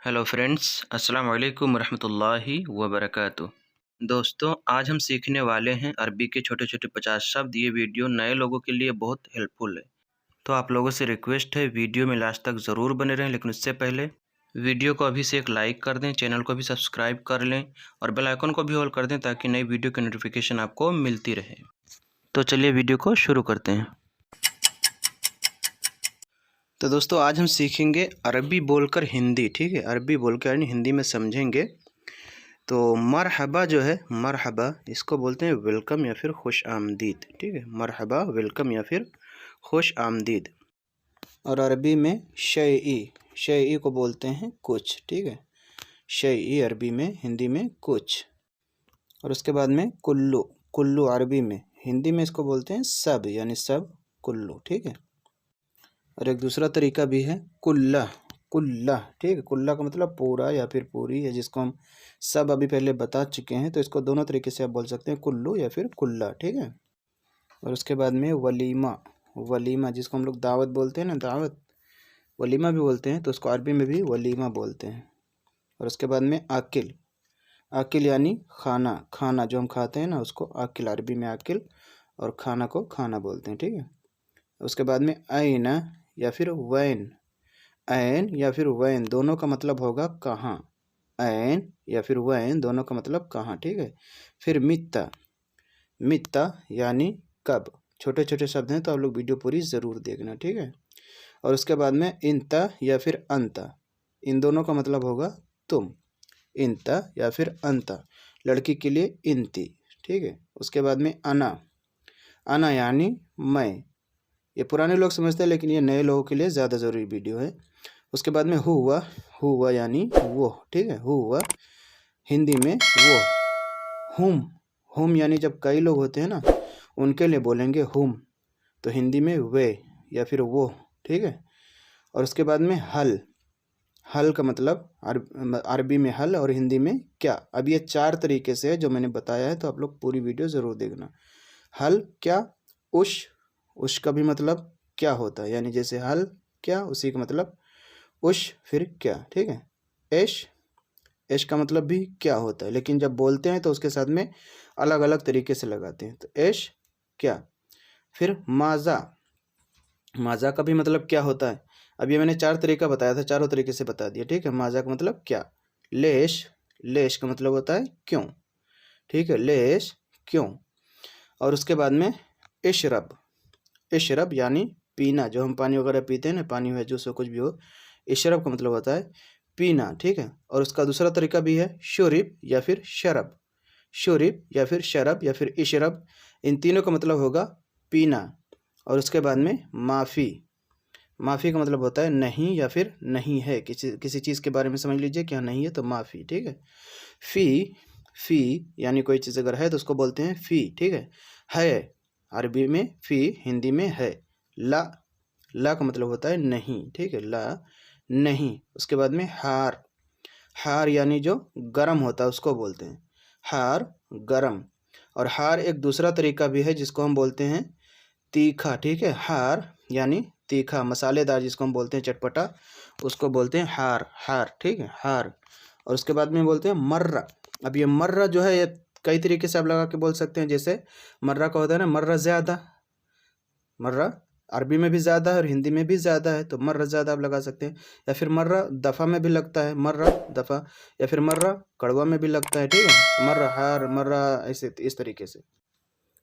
Hello friends, अस्सलाम वालेकुम रहमतुल्लाहि व बरकातुहू। दोस्तों, आज हम सीखने वाले हैं अरबी के छोटे-छोटे 50 शब्द। ये वीडियो नए लोगों के लिए बहुत हेल्पफुल है। तो आप लोगों से रिक्वेस्ट है, वीडियो में लास्ट तक ज़रूर बने रहें, लेकिन उससे पहले वीडियो को अभी से एक लाइक कर दें, चैनल को भी सब्सक्राइब कर लें और बेल आइकन को भी ऑल कर दें ताकि नई वीडियो की नोटिफिकेशन आपको मिलती रहे। तो चलिए वीडियो को शुरू करते हैं। तो दोस्तों, आज हम सीखेंगे अरबी बोलकर हिंदी। ठीक है, अरबी बोलकर यानी हिंदी में समझेंगे। तो मरहबा जो है, मरहबा इसको बोलते हैं वेलकम या फिर खुश आमदीद। ठीक है, मरहबा वेलकम या फिर खुश आमदीद। और अरबी में शैई, शैई को बोलते हैं कुछ। ठीक है, शैई अरबी में, हिंदी में कुछ। और उसके बाद में कुल्लू, कुल्लू अरबी में, हिंदी में इसको बोलते हैं सब, यानी सब, कुल्लू। ठीक है। और एक दूसरा तरीका भी है कुल्ला, कुल्ला। ठीक है, कुल्ला का मतलब पूरा या फिर पूरी है, जिसको हम सब अभी पहले बता चुके हैं। तो इसको दोनों तरीके से आप बोल सकते हैं, कुल्लू या फिर कुल्ला। ठीक है। और उसके बाद में वलीमा, वलीमा जिसको हम लोग दावत बोलते हैं ना, दावत, वलीमा भी बोलते हैं, तो उसको अरबी में भी वलीमा बोलते हैं। और उसके बाद में आकिल, आकिल यानी खाना, खाना जो हम खाते हैं ना उसको आकिल, अरबी में आकिल, और खाना को खाना बोलते हैं। ठीक है। उसके बाद में आइना या फिर वैन, ऐन या फिर वैन दोनों का मतलब होगा कहाँ, ऐन या फिर वैन दोनों का मतलब कहाँ। ठीक है। फिर मित्ता, मित्ता यानी कब। छोटे छोटे शब्द हैं तो आप लोग वीडियो पूरी ज़रूर देखना। ठीक है। और उसके बाद में इंता या फिर अंता, इन दोनों का मतलब होगा तुम, इंता या फिर अंता, लड़की के लिए इंती। ठीक है। उसके बाद में अना, अना यानी मैं। ये पुराने लोग समझते हैं, लेकिन ये नए लोगों के लिए ज़्यादा ज़रूरी वीडियो है। उसके बाद में हुआ, हुआ यानी वो। ठीक है, हुआ हिंदी में वो। हुम, हुम यानी जब कई लोग होते हैं ना उनके लिए बोलेंगे हुम, तो हिंदी में वे या फिर वो। ठीक है। और उसके बाद में हल, हल का मतलब अरबी में हल और हिंदी में क्या। अब ये 4 तरीके से है जो मैंने बताया है, तो आप लोग पूरी वीडियो ज़रूर देखना। हल क्या, उश का भी मतलब क्या होता है, यानी जैसे हल क्या, उसी का मतलब उश फिर क्या। ठीक है। ऐश, ऐश का मतलब भी क्या होता है, लेकिन जब बोलते हैं तो उसके साथ में अलग अलग तरीके से लगाते हैं। तो ऐश क्या। फिर माज़ा, माज़ा का भी मतलब क्या होता है। अब ये मैंने 4 तरीका बताया था, चारों तरीके से बता दिया। ठीक है। माज़ा का मतलब क्या। लेश, लेश का मतलब होता है क्यों। ठीक है, लेश क्यों। और उसके बाद में इशरब, इशरब यानी पीना, जो हम पानी वगैरह पीते हैं ना, पानी हो, जूस हो, कुछ भी हो, इशरब का मतलब होता है पीना। ठीक है। और उसका दूसरा तरीका भी है शुरिब या फिर शरब, शुरिब या फिर शरब या फिर इशरब, इन तीनों का मतलब होगा पीना। और उसके बाद में माफ़ी, माफ़ी का मतलब होता है नहीं या फिर नहीं है, किसी किसी चीज़ के बारे में समझ लीजिए क्या नहीं है, तो माफ़ी। ठीक है। फ़ी, फ़ी यानी कोई चीज़ अगर है तो उसको बोलते हैं फ़ी। ठीक है, अरबी में फ़ी, हिंदी में है। ला, ला का मतलब होता है नहीं। ठीक है, ला नहीं। उसके बाद में हार, हार यानी जो गरम होता है उसको बोलते हैं हार, गरम। और हार एक दूसरा तरीका भी है जिसको हम बोलते हैं तीखा। ठीक है, हार यानी तीखा, मसालेदार, जिसको हम बोलते हैं चटपटा, उसको बोलते हैं हार, हार। ठीक है, हार। और उसके बाद में बोलते हैं मर्रा। अब ये मर्रा जो है, ये कई तरीके से आप लगा के बोल सकते हैं। जैसे मर्रा का होता है ना, मर्रा ज़्यादा, मर्रा अरबी में भी ज़्यादा है और हिंदी में भी ज़्यादा है, तो मर्रा ज़्यादा आप लगा सकते हैं। या फिर मर्रा दफ़ा में भी लगता है, मर्रा दफ़ा, या फिर मर्रा कड़वा में भी लगता है। ठीक है, मर्रा हार, मर्रा, ऐसे इस तरीके से।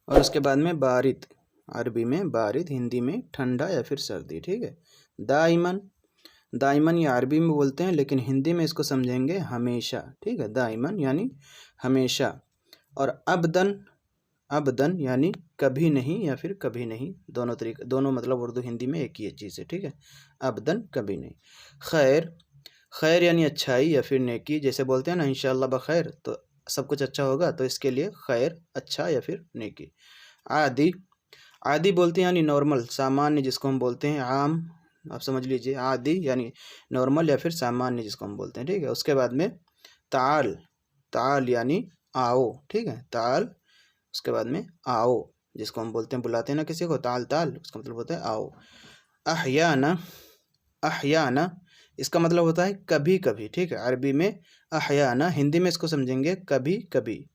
और उसके बाद में बारिद, अरबी में बारिद, हिंदी में ठंडा या फिर सर्दी। ठीक है। दाइमन, दाइमन ये अरबी में बोलते हैं, लेकिन हिंदी में इसको समझेंगे हमेशा। ठीक है, दाइमन यानी हमेशा। और अबदन, अबदन यानी कभी नहीं या फिर कभी नहीं, दोनों तरीके, दोनों मतलब उर्दू हिंदी में एक ही चीज़ है। ठीक है, अबदन कभी नहीं। खैर, खैर यानी अच्छाई या फिर नेकी, जैसे बोलते हैं ना इंशाअल्लाह बखैर, तो सब कुछ अच्छा होगा, तो इसके लिए खैर, अच्छा या फिर नेकी। आदि, आदि बोलते हैं यानी नॉर्मल, सामान्य, जिसको हम बोलते हैं आम, आप समझ लीजिए। आदि यानी नॉर्मल या फिर सामान्य, जिसको हम बोलते हैं। ठीक है। उसके बाद में ताल, ताल यानी आओ। ठीक है, ताल। उसके बाद में आओ, जिसको हम बोलते हैं, बुलाते हैं ना किसी को, ताल ताल, उसका मतलब होता है आओ। अहयाना, अहयाना इसका मतलब होता है कभी कभी, ठीक है। अरबी में अहयाना, हिंदी में इसको समझेंगे कभी कभी।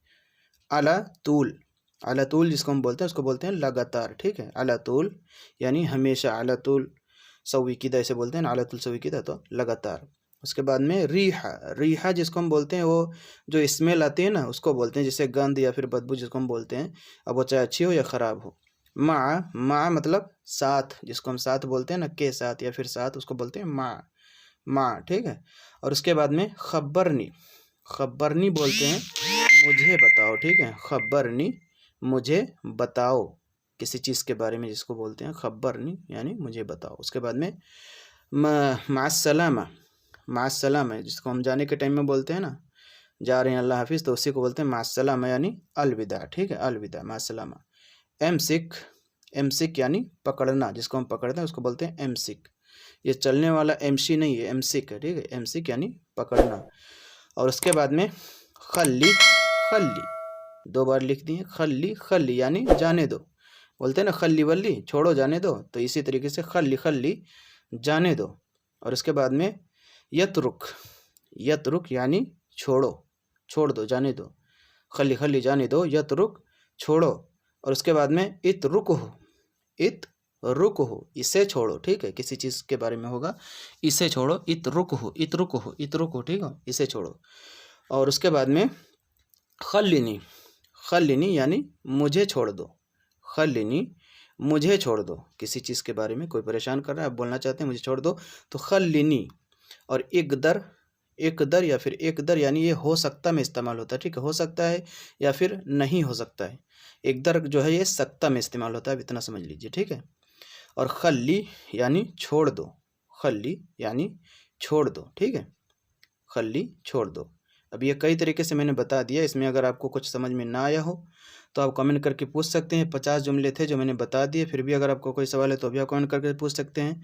अला तूल, अला तूल जिसको हम बोलते हैं उसको बोलते हैं लगातार, ठीक है। अला तूल यानी हमेशा, अला तूल सवीकिदा ऐसे बोलते हैं ना, अला तूल सवीकिदा, तो लगातार। उसके बाद में रीहा, रीहा जिसको हम बोलते हैं वो जो स्मेल आती है ना उसको बोलते हैं, जैसे गंध या फिर बदबू जिसको हम बोलते हैं, अब वो चाहे अच्छी हो या ख़राब हो। मा, मा मतलब साथ, जिसको हम साथ बोलते हैं ना, के साथ या फिर साथ, उसको बोलते हैं मा, मा, ठीक है। और उसके बाद में खब्बरनी, खब्बरनी बोलते हैं मुझे बताओ, ठीक है। खब्बरनी मुझे बताओ, किसी चीज़ के बारे में जिसको बोलते हैं खब्बरनी यानी मुझे बताओ। उसके बाद में मास्सलामा, मास्सलामा जिसको हम जाने के टाइम में बोलते हैं ना, जा रहे हैं अल्लाह हाफिज़, तो उसी को बोलते हैं मास्सलामा यानी अलविदा, ठीक है, अलविदा, मास्सलामा। एमसिक, एमसिक यानी पकड़ना, जिसको हम पकड़ते हैं उसको बोलते हैं एमसिक। ये चलने वाला एमसी नहीं है, एमसिक है, ठीक है, एमसिक यानी पकड़ना। और उसके बाद में खल्ली, खल्ली 2 बार लिख दिए, खल्ली, खल्ली यानी जाने दो, बोलते हैं ना खल्ली वल्ली, छोड़ो जाने दो, तो इसी तरीके से खल्ली, खल्ली जाने दो। और उसके बाद में यतरुक, यतरुक यानी छोड़ो, छोड़ दो, जाने दो, खल्ली, खल्ली जाने दो, यतरुक छोड़ो। और उसके बाद में इतरुक हो, इत रुक हो, इसे छोड़ो, ठीक है, किसी चीज़ के बारे में होगा, इसे छोड़ो, इत रुक हो, इत रुक हो, इत रुक हो, ठीक है, इसे छोड़ो। और उसके बाद में खल्लिनी, खल्लिनी यानी मुझे छोड़ दो, खल्लिनी मुझे छोड़ दो, किसी चीज़ के बारे में कोई परेशान कर रहा है, आप बोलना चाहते हैं मुझे छोड़ दो, तो खल्लिनी। और इकदर, इकदर या फिर एकदर यानी ये हो सकता में इस्तेमाल होता है, ठीक है, हो सकता है या फिर नहीं हो सकता है। एकदर जो है ये सकता में इस्तेमाल होता है, इतना समझ लीजिए, ठीक है। और खल्ली यानी छोड़ दो, खल्ली यानी छोड़ दो, ठीक है, खल्ली छोड़ दो। अब ये कई तरीके से मैंने बता दिया, इसमें अगर आपको कुछ समझ में ना आया हो तो आप कमेंट करके पूछ सकते हैं। 50 जुमले थे जो मैंने बता दिए, फिर भी अगर आपको कोई सवाल है तो भी आप कमेंट करके पूछ सकते हैं।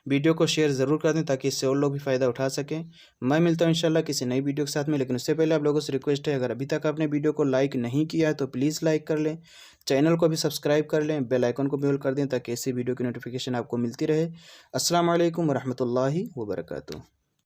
वीडियो को शेयर ज़रूर कर दें ताकि इससे और लोग भी फ़ायदा उठा सकें। मैं मिलता हूँ इंशाल्लाह किसी नई वीडियो के साथ में, लेकिन उससे पहले आप लोगों से रिक्वेस्ट है, अगर अभी तक आपने वीडियो को लाइक नहीं किया है तो प्लीज़ लाइक कर लें, चैनल को भी सब्सक्राइब कर लें, बेल आइकन को भी ऑल कर दें ताकि ऐसी वीडियो की नोटिफिकेशन आपको मिलती रहे। अस्सलाम वालेकुम रहमतुल्लाहि व बरकातुहू।